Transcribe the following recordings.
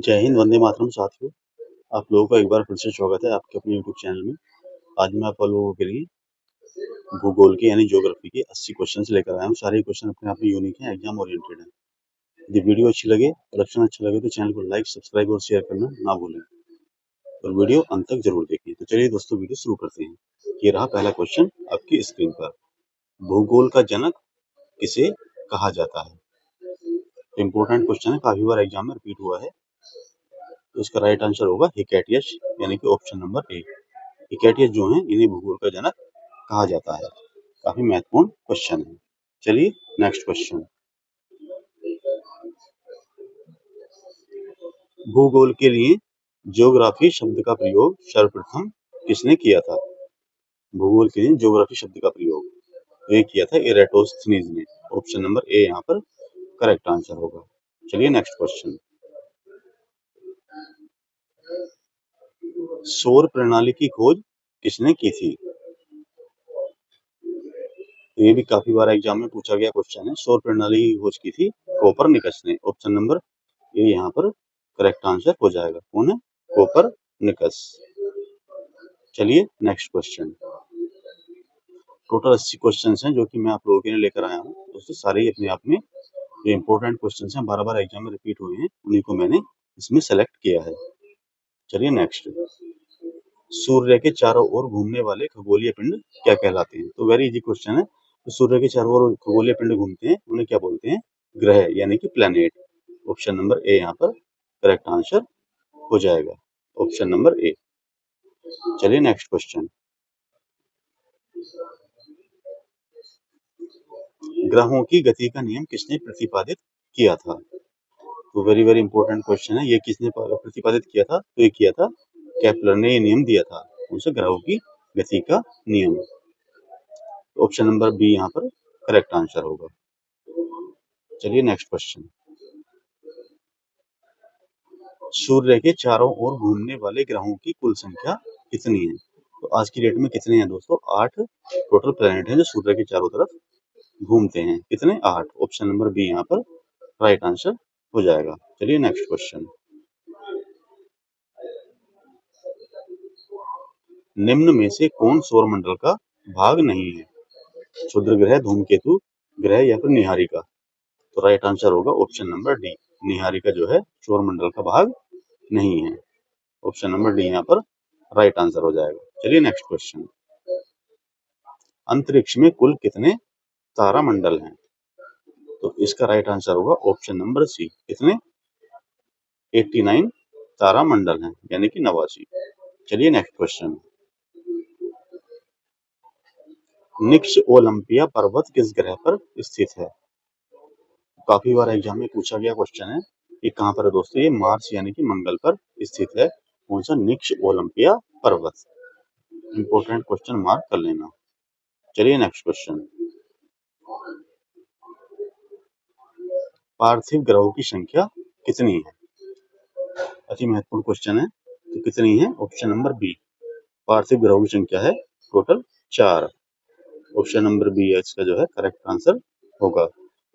जय हिंद, वंदे मातरम साथियों। आप लोगों का एक बार फिर से स्वागत है आपके अपने यूट्यूब चैनल में। आज मैं आप लोगों के लिए भूगोल के यानी ज्योग्राफी के 80 क्वेश्चंस लेकर आया हूँ। सारे क्वेश्चन अपने आप में यूनिक हैं, एग्जाम ओरिएंटेड हैं। यदि वीडियो अच्छी लगे, प्रोडक्शन अच्छा लगे तो चैनल को लाइक, सब्सक्राइब और शेयर करना ना भूलें और वीडियो अंत तक जरूर देखें। तो चलिए दोस्तों, वीडियो शुरू करते हैं। ये रहा पहला क्वेश्चन आपकी स्क्रीन पर। भूगोल का जनक किसे कहा जाता है? इंपॉर्टेंट क्वेश्चन है, काफी बार एग्जाम में रिपीट हुआ है। तो इसका राइट आंसर होगा हिकैटियस, यानी कि ऑप्शन नंबर ए। हिकैटियस जो है इन्हें भूगोल का जनक कहा जाता है। काफी महत्वपूर्ण क्वेश्चन है। चलिए नेक्स्ट क्वेश्चन। भूगोल के लिए ज्योग्राफी शब्द का प्रयोग सर्वप्रथम किसने किया था? भूगोल के लिए ज्योग्राफी शब्द का प्रयोग ये किया था इरेटोस्थनीज ने। ऑप्शन नंबर ए यहाँ पर करेक्ट आंसर होगा। चलिए नेक्स्ट क्वेश्चन। सौर प्रणाली की खोज किसने की थी? ये भी काफी बार एग्जाम में पूछा गया क्वेश्चन है। सौर प्रणाली की खोज की थी कोपरनिकस ने। ऑप्शन नंबर ए यहाँ पर करेक्ट आंसर हो जाएगा। कौन है? कोपरनिकस। चलिए नेक्स्ट क्वेश्चन। टोटल 80 क्वेश्चन हैं जो कि मैं आप लोगों के लिए लेकर आया हूँ। दोस्तों सारे ही अपने आप में जो इंपॉर्टेंट क्वेश्चन हैं, बार बार एग्जाम में रिपीट हुए हैं, उन्हीं को मैंने इसमें सेलेक्ट किया है। चलिए नेक्स्ट। सूर्य के चारों ओर घूमने वाले खगोलीय पिंड क्या कहलाते हैं? तो वेरी इजी क्वेश्चन है। तो सूर्य के चारों ओर खगोलीय पिंड घूमते हैं, उन्हें क्या बोलते हैं? ग्रह, यानी कि प्लैनेट। ऑप्शन नंबर ए यहाँ पर करेक्ट आंसर हो जाएगा। Option number A. चलिए नेक्स्ट क्वेश्चन। ग्रहों की गति का नियम किसने प्रतिपादित किया था? तो वेरी वेरी इंपॉर्टेंट क्वेश्चन है। ये किसने प्रतिपादित किया था? तो ये किया था केपलर ने। ये नियम दिया था उनसे, ग्रहों की गति का नियम। ऑप्शन नंबर बी यहाँ पर करेक्ट आंसर होगा। चलिए नेक्स्ट क्वेश्चन। सूर्य के चारों ओर घूमने वाले ग्रहों की कुल संख्या कितनी है? तो आज की डेट में कितने हैं दोस्तों? 8 टोटल प्लैनेट हैं जो सूर्य के चारों तरफ घूमते हैं। कितने? 8। ऑप्शन नंबर बी यहाँ पर राइट आंसर हो जाएगा। चलिए नेक्स्ट क्वेश्चन। निम्न में से कौन सौरमंडल का भाग नहीं है? क्षुद्र ग्रह, धूमकेतु ग्रह या फिर निहारिका? तो राइट आंसर होगा ऑप्शन नंबर डी। निहारिका जो है सौरमंडल का भाग नहीं है। ऑप्शन नंबर डी यहाँ पर राइट आंसर हो जाएगा। चलिए नेक्स्ट क्वेश्चन। अंतरिक्ष में कुल कितने तारामंडल हैं? तो इसका राइट आंसर होगा ऑप्शन नंबर सी। कितने? 89 तारामंडल हैं, यानी कि 89। चलिए नेक्स्ट क्वेश्चन। निक्स ओलंपिया पर्वत किस ग्रह पर स्थित है? काफी बार एग्जाम में पूछा गया क्वेश्चन है। ये कहाँ पर है दोस्तों? ये मार्स यानी कि मंगल पर स्थित है। कौन सा? निक्स ओलंपिया पर्वत। इंपॉर्टेंट क्वेश्चन, मार्क कर लेना। चलिए नेक्स्ट क्वेश्चन। पार्थिव ग्रहों की संख्या कितनी है? अति महत्वपूर्ण क्वेश्चन है। तो कितनी है? Option number B. पार्थिव ग्रहों की संख्या है टोटल 4। ऑप्शन नंबर बी इसका जो है करेक्ट आंसर होगा।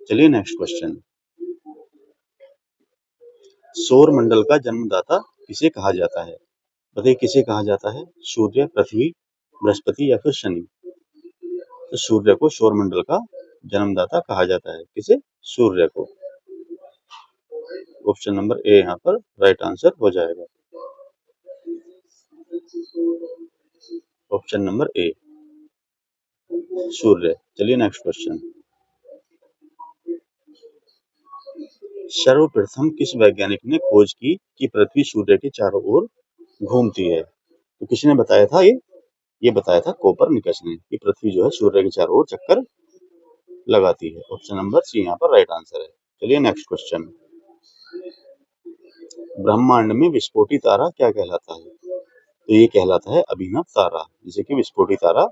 चलिए नेक्स्ट क्वेश्चन। सौर मंडल का जन्मदाता किसे कहा जाता है? बताइए किसे कहा जाता है? सूर्य, पृथ्वी, बृहस्पति या फिर शनि? तो सूर्य को सौर मंडल का जन्मदाता कहा जाता है। किसे? सूर्य को। ऑप्शन नंबर ए यहाँ पर राइट आंसर हो जाएगा। ऑप्शन नंबर ए सूर्य। चलिए नेक्स्ट क्वेश्चन। सर्वप्रथम किस वैज्ञानिक ने खोज की कि पृथ्वी सूर्य के चारों ओर घूमती है? तो किसने बताया था ये बताया था कोपरनिकस ने कि पृथ्वी जो है सूर्य के चारों ओर चक्कर लगाती है। ऑप्शन नंबर सी यहाँ पर राइट आंसर है। चलिए नेक्स्ट क्वेश्चन। ब्रह्मांड में विस्फोटी तारा क्या कहलाता है? तो ये कहलाता है अभिनव तारा, जिसे कि विस्फोटी तारा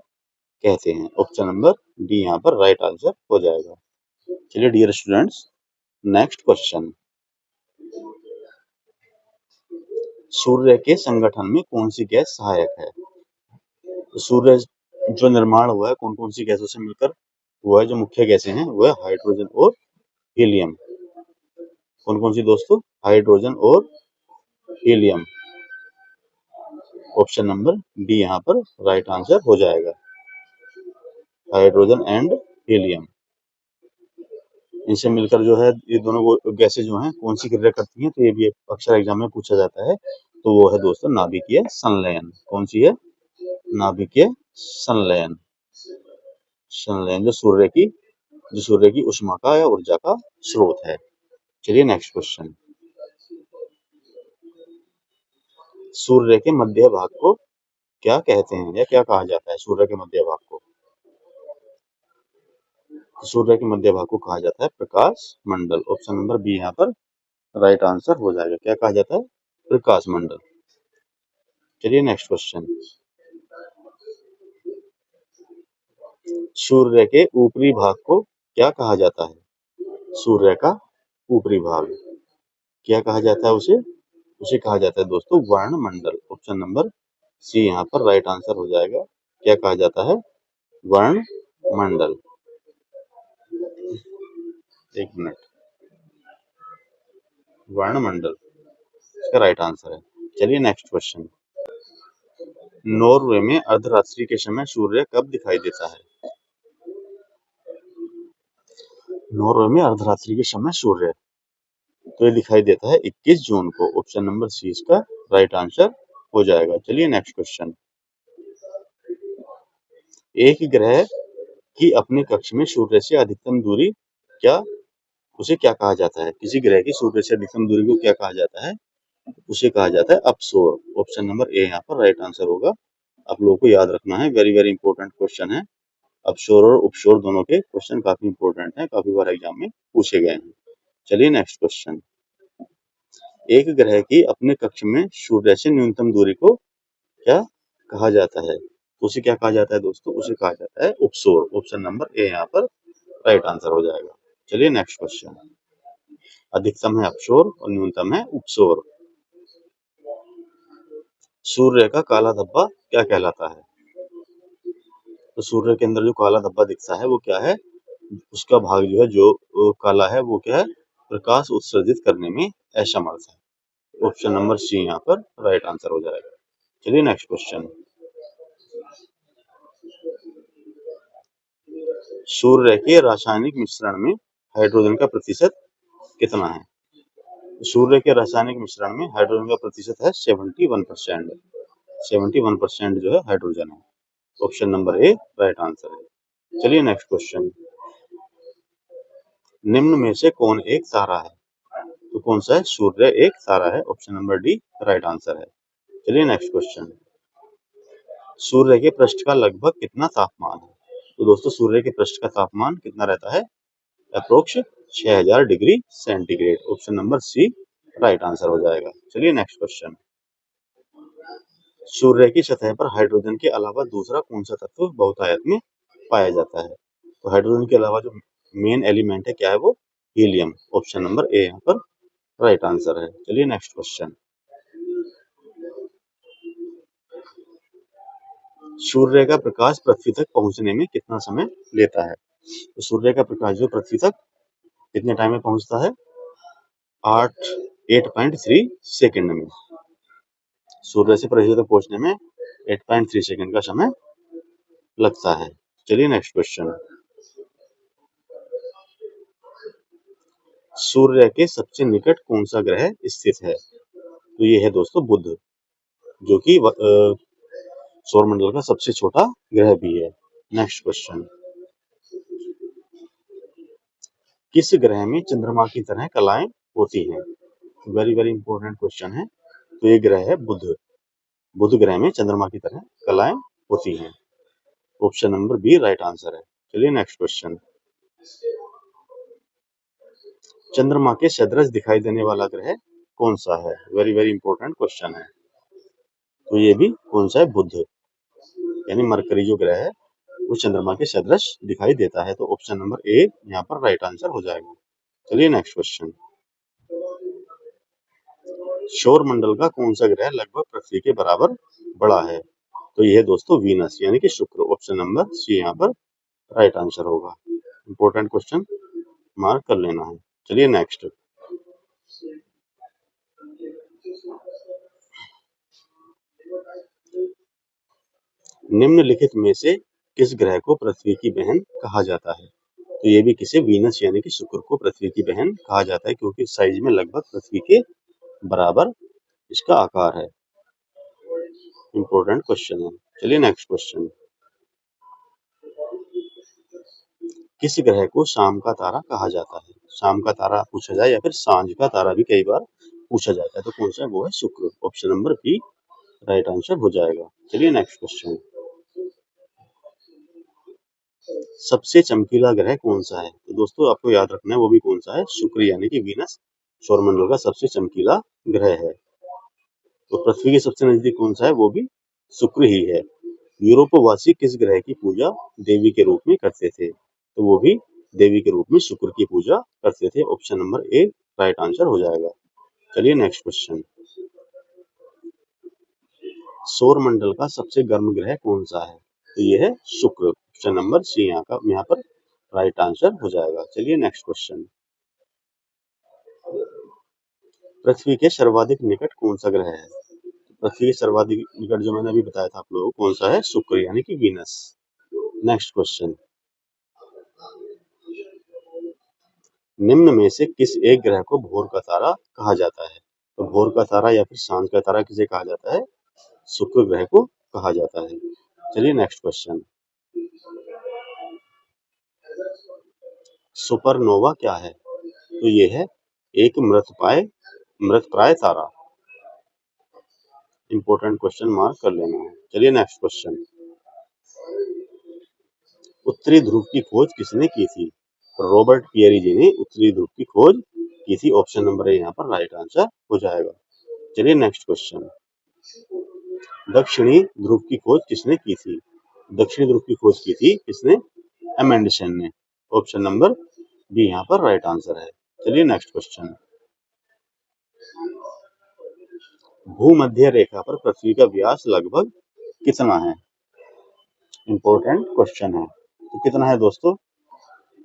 कहते हैं। ऑप्शन नंबर डी यहाँ पर राइट आंसर हो जाएगा। चलिए डियर स्टूडेंट्स, नेक्स्ट क्वेश्चन। सूर्य के संगठन में कौन सी गैस सहायक है? तो सूर्य जो निर्माण हुआ है कौन कौन सी गैसों से मिलकर हुआ है? जो मुख्य गैसें हैं वो है हाइड्रोजन और हीलियम। कौन कौन सी दोस्तों? हाइड्रोजन और हीलियम। ऑप्शन नंबर डी यहाँ पर राइट आंसर हो जाएगा, हाइड्रोजन एंड हीलियम। इनसे मिलकर जो है ये दोनों गैसें जो हैं कौन सी क्रिया करती हैं, तो ये भी अक्सर एग्जाम में पूछा जाता है। तो वो है दोस्तों नाभिकीय संलयन। कौन सी है? नाभिकीय संलयन। संलयन जो सूर्य की ऊष्मा का या ऊर्जा का स्रोत है। चलिए नेक्स्ट क्वेश्चन। सूर्य के मध्य भाग को क्या कहते हैं या क्या कहा जाता है? सूर्य के मध्य भाग को, सूर्य के मध्य भाग को कहा जाता है प्रकाश मंडल। ऑप्शन नंबर बी यहाँ पर राइट आंसर हो जाएगा। क्या कहा जाता है? प्रकाश मंडल। चलिए नेक्स्ट क्वेश्चन। सूर्य के ऊपरी भाग को क्या कहा जाता है? सूर्य का ऊपरी भाग क्या कहा जाता है? उसे कहा जाता है दोस्तों वर्णमंडल। ऑप्शन नंबर सी यहाँ पर राइट आंसर हो जाएगा। क्या कहा जाता है? वर्णमंडल। एक मिनट, वर्णमंडल इसका राइट आंसर है। चलिए नेक्स्ट क्वेश्चन। नॉर्वे में अर्धरात्रि के समय सूर्य कब दिखाई देता है? नॉर्वे में अर्धरात्रि के समय सूर्य तो ये दिखाई देता है 21 जून को। ऑप्शन नंबर सी इसका राइट आंसर हो जाएगा। चलिए नेक्स्ट क्वेश्चन। एक ग्रह की अपने कक्ष में सूर्य से अधिकतम दूरी उसे क्या कहा जाता है? किसी ग्रह की सूर्य से अधिकतम दूरी को क्या कहा जाता है? उसे कहा जाता है अपसौर। ऑप्शन नंबर ए यहाँ पर राइट आंसर होगा। आप लोगों को याद रखना है, वेरी वेरी इंपॉर्टेंट क्वेश्चन है। अपशोर और उपशोर दोनों के क्वेश्चन काफी इंपॉर्टेंट हैं, काफी बार एग्जाम में पूछे गए हैं। चलिए नेक्स्ट क्वेश्चन। एक ग्रह की अपने कक्ष में सूर्य से न्यूनतम दूरी को क्या कहा जाता है? तो उसे क्या कहा जाता है दोस्तों? उसे कहा जाता है उपसौर। ऑप्शन नंबर ए यहाँ पर राइट आंसर हो जाएगा। चलिए नेक्स्ट क्वेश्चन। अधिकतम है अपशोर और न्यूनतम है उपसौर। सूर्य का काला धब्बा क्या कहलाता है? तो सूर्य के अंदर जो काला धब्बा दिखता है वो क्या है? उसका भाग जो है जो काला है वो क्या है? प्रकाश उत्सर्जित करने में असमर्थ है। ऑप्शन नंबर सी यहाँ पर राइट आंसर हो जाएगा। चलिए नेक्स्ट क्वेश्चन। सूर्य के रासायनिक मिश्रण में हाइड्रोजन का प्रतिशत कितना है? सूर्य के रासायनिक मिश्रण में हाइड्रोजन का प्रतिशत है 71%। 71% जो है हाइड्रोजन है। Option number A right answer है। चलिए नेक्स्ट क्वेश्चन। निम्न में से कौन एक तारा है? तो कौन सा है? सूर्य एक तारा है। Option number D right answer है। चलिए नेक्स्ट क्वेश्चन। सूर्य के पृष्ठ का लगभग कितना तापमान है? तो दोस्तों सूर्य के पृष्ठ का तापमान कितना रहता है? Approx 6000 degree centigrade. Option number C right answer हो जाएगा। चलिए नेक्स्ट क्वेश्चन। सूर्य की सतह पर हाइड्रोजन के अलावा दूसरा कौन सा तत्व बहुतायत में पाया जाता है? तो हाइड्रोजन के अलावा जो मेन एलिमेंट है क्या है? वो हीलियम। ऑप्शन नंबर ए यहाँ पर राइट आंसर है। चलिए नेक्स्ट क्वेश्चन। सूर्य का प्रकाश पृथ्वी तक पहुंचने में कितना समय लेता है? तो सूर्य का प्रकाश जो पृथ्वी तक कितने टाइम में पहुंचता है? 8.3 सेकंड में। सूर्य से पृथ्वी तक पहुंचने में 8.3 सेकंड का समय लगता है। चलिए नेक्स्ट क्वेश्चन। सूर्य के सबसे निकट कौन सा ग्रह स्थित है? तो ये है दोस्तों बुध, जो कि सौरमंडल का सबसे छोटा ग्रह भी है। Next question. किस ग्रह में चंद्रमा की तरह कलाएं होती हैं? वेरी वेरी इंपॉर्टेंट क्वेश्चन है। तो ये ग्रह है बुध। बुध ग्रह में चंद्रमा की तरह कलाएं होती हैं। Option number B right answer है। चलिए नेक्स्ट क्वेश्चन। चंद्रमा के सदृश दिखाई देने वाला ग्रह कौन सा है? वेरी वेरी इंपॉर्टेंट क्वेश्चन है। तो ये भी कौन सा है? बुध, यानी मरकरी जो ग्रह है वो चंद्रमा के सदृश दिखाई देता है। तो ऑप्शन नंबर ए यहाँ पर राइट आंसर हो जाएगा। चलिए नेक्स्ट क्वेश्चन। सौर मंडल का कौन सा ग्रह लगभग पृथ्वी के बराबर बड़ा है? तो यह दोस्तों वीनस यानी कि शुक्र। ऑप्शन नंबर सी यहाँ पर राइट आंसर होगा। इंपॉर्टेंट क्वेश्चन मार्क कर लेना है। चलिए नेक्स्ट। निम्नलिखित में से किस ग्रह को पृथ्वी की बहन कहा जाता है? तो ये भी किसे वीनस यानी कि शुक्र को पृथ्वी की बहन कहा जाता है, क्योंकि साइज में लगभग पृथ्वी के बराबर इसका आकार है। इंपॉर्टेंट क्वेश्चन है। चलिए नेक्स्ट क्वेश्चन। किस ग्रह को शाम का तारा कहा जाता है? शाम का तारा पूछा जाए या फिर सांझ का तारा भी कई बार पूछा जाता है, तो कौन सा है? वो है शुक्र। Option number B right answer हो जाएगा। चलिए नेक्स्ट क्वेश्चन। सबसे चमकीला ग्रह कौन सा है? तो दोस्तों आपको याद रखना है वो भी कौन सा है? शुक्र यानी कि वीनस सौरमंडल का सबसे चमकीला ग्रह है। तो पृथ्वी के सबसे नजदीक कौन सा है? वो भी शुक्र ही है। यूरोपवासी किस ग्रह की पूजा देवी के रूप में करते थे? तो वो भी देवी के रूप में शुक्र की पूजा करते थे। Option number A right answer हो जाएगा। चलिए नेक्स्ट क्वेश्चन। सौर मंडल का सबसे गर्म ग्रह कौन सा है? तो ये है शुक्र। ऑप्शन नंबर सी यहाँ पर राइट आंसर हो जाएगा। चलिए नेक्स्ट क्वेश्चन। पृथ्वी के सर्वाधिक निकट कौन सा ग्रह है? पृथ्वी के सर्वाधिक निकट जो मैंने अभी बताया था आप लोगों को, कौन सा है? शुक्र यानी कि वीनस। Next question. निम्न में से किस एक ग्रह को भोर का तारा कहा जाता है? तो भोर का तारा या फिर सांझ का तारा किसे कहा जाता है? शुक्र ग्रह को कहा जाता है। चलिए नेक्स्ट क्वेश्चन। सुपरनोवा क्या है? तो ये है एक मृतप्राय तारा। इंपॉर्टेंट क्वेश्चन मार्क कर लेना है। चलिए नेक्स्ट क्वेश्चन। उत्तरी ध्रुव की खोज किसने की थी? रॉबर्ट पियरी जी ने उत्तरी ध्रुव की खोज की थी। ऑप्शन नंबर ए यहाँ पर राइट आंसर हो जाएगा। चलिए नेक्स्ट क्वेश्चन। दक्षिणी ध्रुव की खोज किसने की थी? दक्षिणी ध्रुव की खोज की थी किसने? एमेंडसन ने। ऑप्शन नंबर बी यहाँ पर राइट आंसर है। चलिए नेक्स्ट क्वेश्चन। भूमध्य रेखा पर पृथ्वी का व्यास लगभग कितना है? इंपॉर्टेंट क्वेश्चन है। तो कितना है दोस्तों?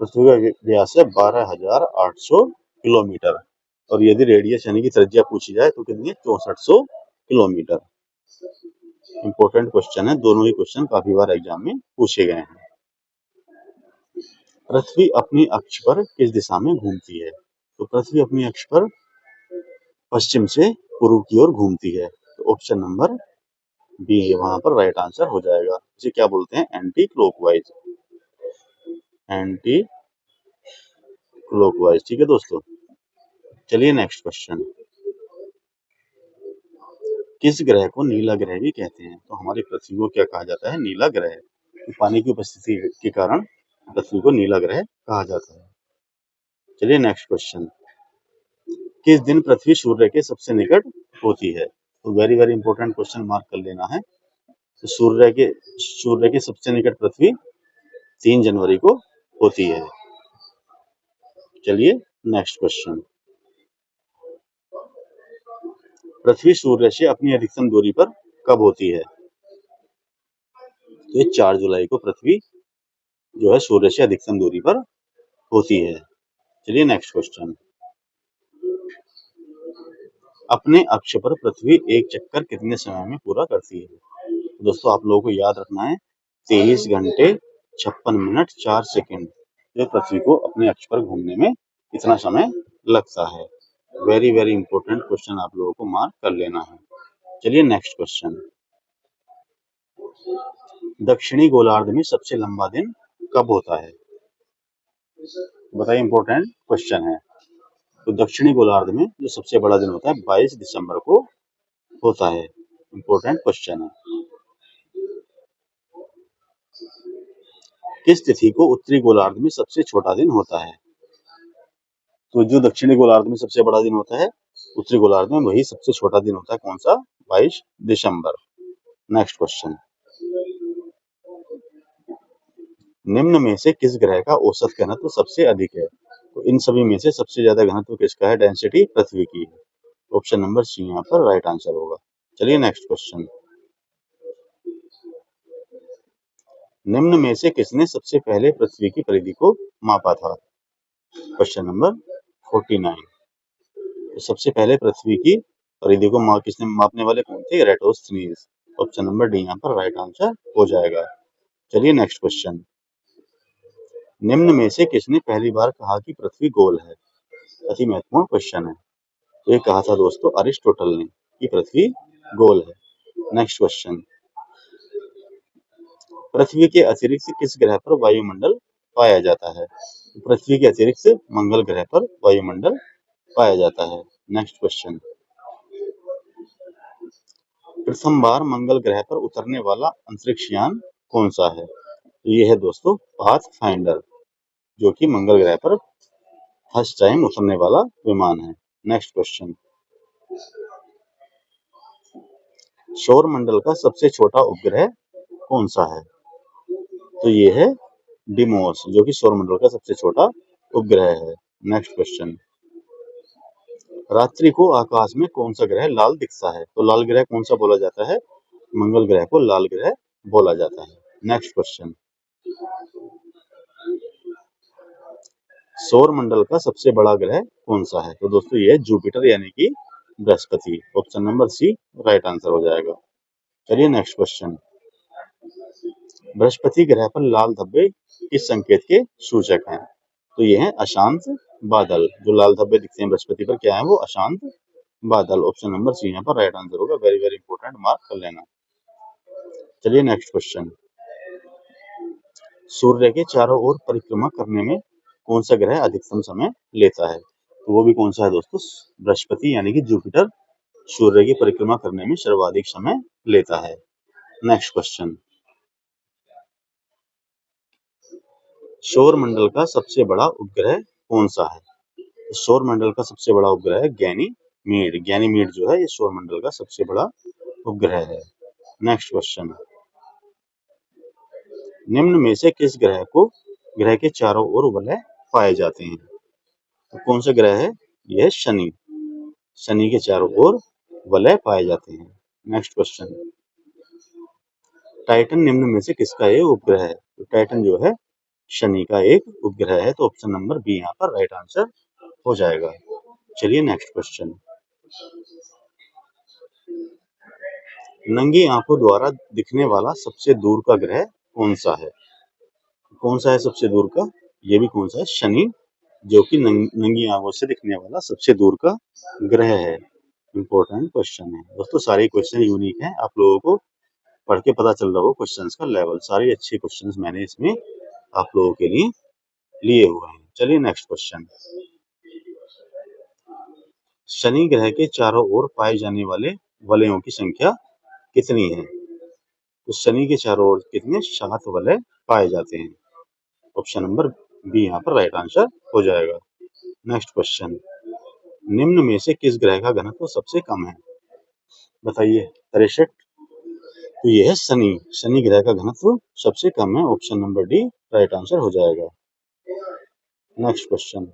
पृथ्वी का व्यास है 12,800 किलोमीटर, और यदि रेडियस यानी कि त्रिज्या पूछी जाए तो कितनी है? 6400 किलोमीटर। इंपॉर्टेंट क्वेश्चन है। दोनों ही क्वेश्चन काफी बार एग्जाम में पूछे गए हैं। पृथ्वी अपनी अक्ष पर किस दिशा में घूमती है? तो पृथ्वी अपनी अक्ष पर पश्चिम से पूर्व की ओर घूमती है। तो ऑप्शन नंबर बी वहां पर राइट आंसर हो जाएगा। इसे क्या बोलते हैं? Anti clockwise. Anti clockwise. ठीक है दोस्तों। चलिए नेक्स्ट क्वेश्चन। किस ग्रह को नीला ग्रह भी कहते हैं? तो हमारी पृथ्वी को क्या कहा जाता है? नीला ग्रह। पानी की उपस्थिति के कारण पृथ्वी को नीला ग्रह कहा जाता है। चलिए नेक्स्ट क्वेश्चन। किस दिन पृथ्वी सूर्य के सबसे निकट होती है? तो वेरी वेरी इंपॉर्टेंट क्वेश्चन मार्क कर लेना है। तो सूर्य के सबसे निकट पृथ्वी 3 जनवरी को होती है। चलिए नेक्स्ट क्वेश्चन। पृथ्वी सूर्य से अपनी अधिकतम दूरी पर कब होती है? तो ये 4 जुलाई को पृथ्वी जो है सूर्य से अधिकतम दूरी पर होती है। चलिए नेक्स्ट क्वेश्चन। अपने अक्ष पर पृथ्वी एक चक्कर कितने समय में पूरा करती है? तो दोस्तों आप लोगों को याद रखना है 23 घंटे 56 मिनट 4 सेकंड जो पृथ्वी को अपने अक्ष पर घूमने में इतना समय लगता है। वेरी वेरी इंपॉर्टेंट क्वेश्चन आप लोगों को मार्क कर लेना है। चलिए नेक्स्ट क्वेश्चन। दक्षिणी गोलार्ध में सबसे लंबा दिन कब होता है? बताइए, इंपॉर्टेंट क्वेश्चन है। तो दक्षिणी गोलार्ध में जो सबसे बड़ा दिन होता है 22 दिसंबर को होता है। इंपॉर्टेंट क्वेश्चन है। किस तिथि को उत्तरी गोलार्ध में सबसे छोटा दिन होता है? तो जो दक्षिणी गोलार्ध में सबसे बड़ा दिन होता है उत्तरी गोलार्ध में वही सबसे छोटा दिन होता है। कौन सा? 22 दिसंबर। Next question. निम्न में से किस ग्रह का औसत घनत्व सबसे अधिक है? तो इन सभी में से सबसे ज्यादा घनत्व किसका है? डेंसिटी पृथ्वी की है। ऑप्शन नंबर सी यहाँ पर राइट आंसर होगा। चलिए नेक्स्ट क्वेश्चन। निम्न में से किसने सबसे पहले पृथ्वी की परिधि को मापा था? Question number 49। तो सबसे पहले पृथ्वी की परिधि को किसने मापने वाले कौन थे? एराटोस्थेनीज। ऑप्शन नंबर डी यहाँ पर राइट आंसर हो जाएगा। चलिए नेक्स्ट क्वेश्चन, निम्न में से किसने पहली बार कहा कि पृथ्वी गोल है? अति महत्वपूर्ण क्वेश्चन है। तो ये कहा था दोस्तों अरिस्टोटल ने कि पृथ्वी गोल है। नेक्स्ट क्वेश्चन, पृथ्वी के अतिरिक्त किस ग्रह पर वायुमंडल पाया जाता है? पृथ्वी के अतिरिक्त मंगल ग्रह पर वायुमंडल पाया जाता है। नेक्स्ट क्वेश्चन, प्रथम बार मंगल ग्रह पर उतरने वाला अंतरिक्ष यान कौन सा है? ये है दोस्तों पाथफाइंडर, जो कि मंगल ग्रह पर फर्स्ट टाइम उतरने वाला विमान है। नेक्स्ट क्वेश्चन, सौर मंडल का सबसे छोटा उपग्रह कौन सा है? तो ये है डिमोस, जो कि सौर मंडल का सबसे छोटा उपग्रह है। नेक्स्ट क्वेश्चन, रात्रि को आकाश में कौन सा ग्रह लाल दिखता है? तो लाल ग्रह कौन सा बोला जाता है? मंगल ग्रह को लाल ग्रह बोला जाता है। नेक्स्ट क्वेश्चन, सौर मंडल का सबसे बड़ा ग्रह कौन सा है? तो दोस्तों ये है जुपिटर यानी कि Brihaspati. Option number C right answer हो जाएगा। चलिए नेक्स्ट क्वेश्चन, बृहस्पति ग्रह पर लाल धब्बे किस संकेत के सूचक हैं? तो ये हैं अशांत बादल। जो लाल धब्बे दिखते हैं बृहस्पति पर क्या है? वो अशांत बादल। ऑप्शन नंबर सी यहाँ पर राइट आंसर होगा। वेरी वेरी इंपॉर्टेंट, मार्क कर लेना। चलिए नेक्स्ट क्वेश्चन, सूर्य के चारों ओर परिक्रमा करने में कौन सा ग्रह अधिकतम समय लेता है? तो वो भी कौन सा है दोस्तों? बृहस्पति यानी कि जुपिटर सूर्य की परिक्रमा करने में सर्वाधिक समय लेता है। नेक्स्ट क्वेश्चन, सौर मंडल का सबसे बड़ा उपग्रह कौन सा है? सौर मंडल का सबसे बड़ा उपग्रह है गैनीमीड। गैनीमीड जो है ये सौर मंडल का सबसे बड़ा उपग्रह है। नेक्स्ट क्वेश्चन, निम्न में से किस ग्रह के चारों ओर वलय पाए जाते हैं? तो कौन सा ग्रह है? यह शनि। शनि के चारों ओर वलय पाए जाते हैं। नेक्स्ट क्वेश्चन, टाइटन निम्न में से किसका एक उपग्रह है? तो टाइटन जो है शनि का एक उपग्रह है। तो ऑप्शन नंबर बी यहाँ पर राइट आंसर हो जाएगा। चलिए नेक्स्ट क्वेश्चन, नंगी आंखों द्वारा दिखने वाला सबसे दूर का ग्रह कौन सा है? कौन सा है सबसे दूर का? ये भी कौन सा है? शनि, जो कि नंगी आंखों से दिखने वाला सबसे दूर का ग्रह है। इंपॉर्टेंट क्वेश्चन है दोस्तों, सारे क्वेश्चन यूनिक हैं। आप लोगों को पढ़ के पता चल रहा हो क्वेश्चंस का लेवल। सारे अच्छे क्वेश्चंस मैंने इसमें आप लोगों के लिए लिए हुए हैं। चलिए नेक्स्ट क्वेश्चन, शनि ग्रह के चारों ओर पाए जाने वाले वलयों की संख्या कितनी है? तो शनि के चारों ओर कितने? 7 वलय पाए जाते हैं। ऑप्शन नंबर बी यहाँ पर राइट आंसर हो जाएगा। नेक्स्ट क्वेश्चन, निम्न में से किस ग्रह का घनत्व सबसे कम है? बताइए। 63। तो यह है शनि। शनि ग्रह का घनत्व सबसे कम है। Option number D right answer हो जाएगा। नेक्स्ट क्वेश्चन,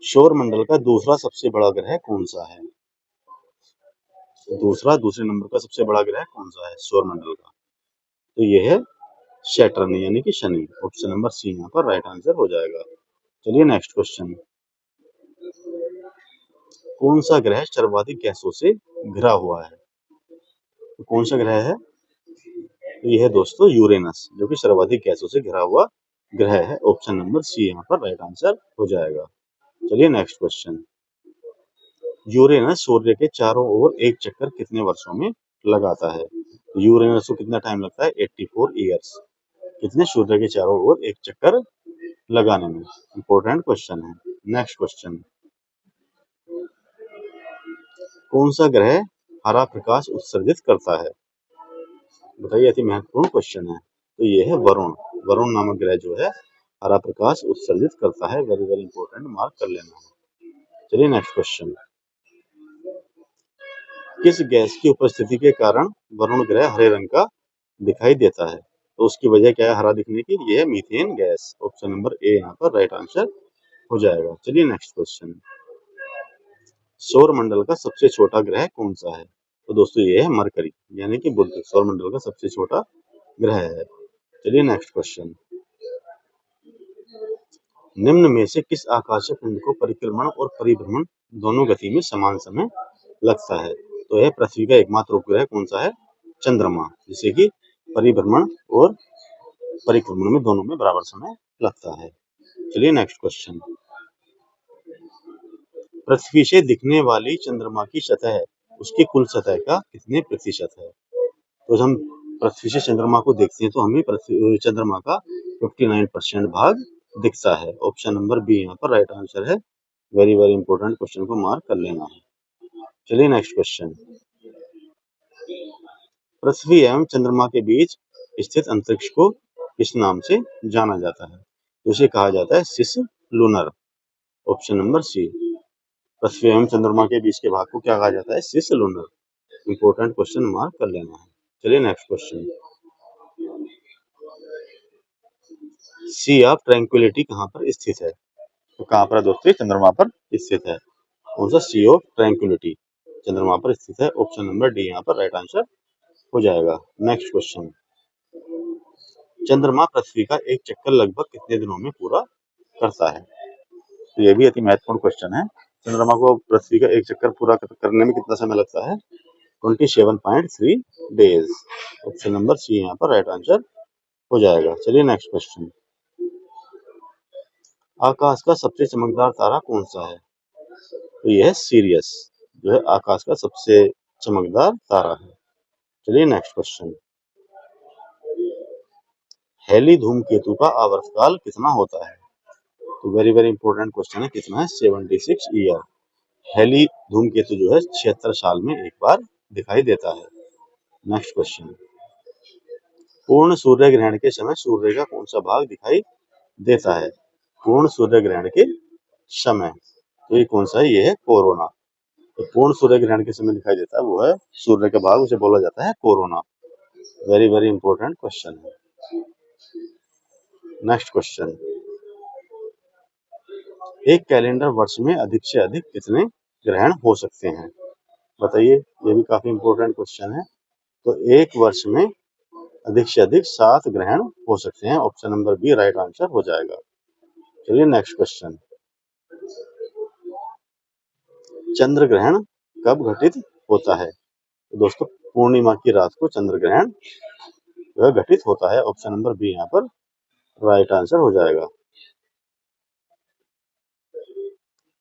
सौर मंडल का दूसरा सबसे बड़ा ग्रह कौन सा है? दूसरे नंबर का सबसे बड़ा ग्रह कौन सा है सौर मंडल का? तो यह है सैटर्न यानी कि शनि। ऑप्शन नंबर सी यहाँ पर राइट आंसर हो जाएगा। चलिए नेक्स्ट क्वेश्चन, कौन सा ग्रह सर्वाधिक गैसों से घिरा हुआ है? तो कौन सा ग्रह है? तो यह है दोस्तों यूरेनस, जो कि सर्वाधिक गैसों से घिरा हुआ ग्रह है। ऑप्शन नंबर सी यहाँ पर राइट आंसर हो जाएगा। चलिए नेक्स्ट क्वेश्चन, यूरेनस सूर्य के चारों ओर एक चक्कर कितने वर्षों में लगाता है? यूरेनस को कितना टाइम लगता है? 84 ईयर्स। कितने? सूर्य के चारों ओर एक चक्कर लगाने में। इंपॉर्टेंट क्वेश्चन है। नेक्स्ट क्वेश्चन, कौन सा ग्रह हरा प्रकाश उत्सर्जित करता है? बताइए, अति महत्वपूर्ण क्वेश्चन है। तो ये है वरुण। वरुण नामक ग्रह जो है हरा प्रकाश उत्सर्जित करता है। वेरी वेरी इंपॉर्टेंट, मार्क कर लेना है। चलिए नेक्स्ट क्वेश्चन, किस गैस की उपस्थिति के कारण वरुण ग्रह हरे रंग का दिखाई देता है? तो उसकी वजह क्या है हरा दिखने की? ये है methane gas. Option number A यहाँ पर राइट आंसर हो जाएगा। चलिए नेक्स्ट क्वेश्चन, सौर मंडल का सबसे छोटा ग्रह कौन सा है? तो दोस्तों ये है मरकरी यानी कि बुध। सौर मंडल का सबसे छोटा ग्रह है। चलिए नेक्स्ट क्वेश्चन, निम्न में से किस आकाशीय पिंड को परिक्रमण और परिभ्रमण दोनों गति में समान समय लगता है? तो यह पृथ्वी का एकमात्र उपग्रह कौन सा है? चंद्रमा, जिसे कि परिभ्रमण और परिक्रमण में दोनों में बराबर समय लगता है। चलिए नेक्स्ट क्वेश्चन। पृथ्वी से दिखने वाली चंद्रमा की सतह उसकी कुल सतह का कितने प्रतिशत है? तो हम पृथ्वी से चंद्रमा को देखते हैं तो हमें चंद्रमा का 59% भाग दिखता है। ऑप्शन नंबर बी यहाँ पर राइट आंसर है। वेरी वेरी इंपॉर्टेंट क्वेश्चन को मार्क कर लेना है। चलिए नेक्स्ट क्वेश्चन। पृथ्वी एवं चंद्रमा के बीच स्थित अंतरिक्ष को किस नाम से जाना जाता है? तो उसे कहा जाता है cislunar. Option number C. पृथ्वी एवं चंद्रमा के बीच के भाग को क्या कहा जाता है? Cislunar. इंपॉर्टेंट क्वेश्चन मार्क कर लेना है। चलिए next question. Sea of tranquility कहाँ पर स्थित है? तो कहाँ पर दोस्तों? चंद्रमा पर स्थित है। कौन सा? सी ऑफ ट्रैंक्विलिटी चंद्रमा पर स्थित है। ऑप्शन नंबर डी यहाँ पर राइट आंसर हो जाएगा। Next question. चंद्रमा पृथ्वी का एक चक्कर लगभग कितने दिनों में पूरा करता है? तो ये भी अति महत्वपूर्ण क्वेश्चन है। चंद्रमा को पृथ्वी का एक चक्कर पूरा करने में कितना समय लगता है? 27.3 डेज। ऑप्शन नंबर सी यहाँ पर राइट आंसर हो जाएगा। चलिए नेक्स्ट क्वेश्चन। आकाश का सबसे चमकदार तारा कौन सा है? तो यह है सीरियस, जो है आकाश का सबसे चमकदार तारा है। चलिए नेक्स्ट क्वेश्चन। हेली धूमकेतु का आवर्तकाल कितना होता है? तो वेरी वेरी इंपॉर्टेंट क्वेश्चन है। कितना है? 76 ईयर। हेली धूमकेतु जो है 76 साल में एक बार दिखाई देता है। Next question. पूर्ण सूर्य ग्रहण के समय सूर्य का कौन सा भाग दिखाई देता है? पूर्ण सूर्य ग्रहण के समय, तो ये कौन सा है? ये है कोरोना। तो पूर्ण सूर्य ग्रहण के समय दिखाई देता है वो है सूर्य का भाग, उसे बोला जाता है corona. Very very important question है। Next question. एक कैलेंडर वर्ष में अधिक से अधिक कितने ग्रहण हो सकते हैं? बताइए, ये भी काफी इंपॉर्टेंट क्वेश्चन है। तो एक वर्ष में अधिक से अधिक 7 ग्रहण हो सकते हैं। Option number B right answer हो जाएगा। चलिए नेक्स्ट क्वेश्चन। चंद्र ग्रहण कब घटित होता है? तो दोस्तों पूर्णिमा की रात को चंद्र ग्रहण घटित होता है। ऑप्शन नंबर बी यहाँ पर राइट आंसर हो जाएगा।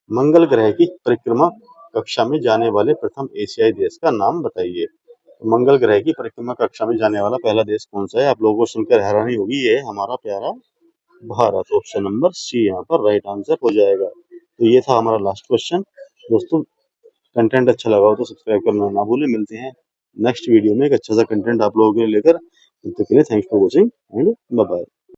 मंगल ग्रह की परिक्रमा कक्षा में जाने वाले प्रथम एशियाई देश का नाम बताइए। मंगल ग्रह की परिक्रमा कक्षा में जाने वाला पहला देश कौन सा है? आप लोगों को सुनकर हैरानी होगी, ये हमारा प्यारा भारत। ऑप्शन नंबर सी यहाँ पर राइट आंसर हो जाएगा। तो ये था हमारा लास्ट क्वेश्चन। दोस्तों कंटेंट अच्छा लगा हो तो सब्सक्राइब करना ना भूलें। मिलते हैं नेक्स्ट वीडियो में एक अच्छा सा कंटेंट आप लोगों के लिए लेकर। तब तक के लिए thanks for watching and bye bye.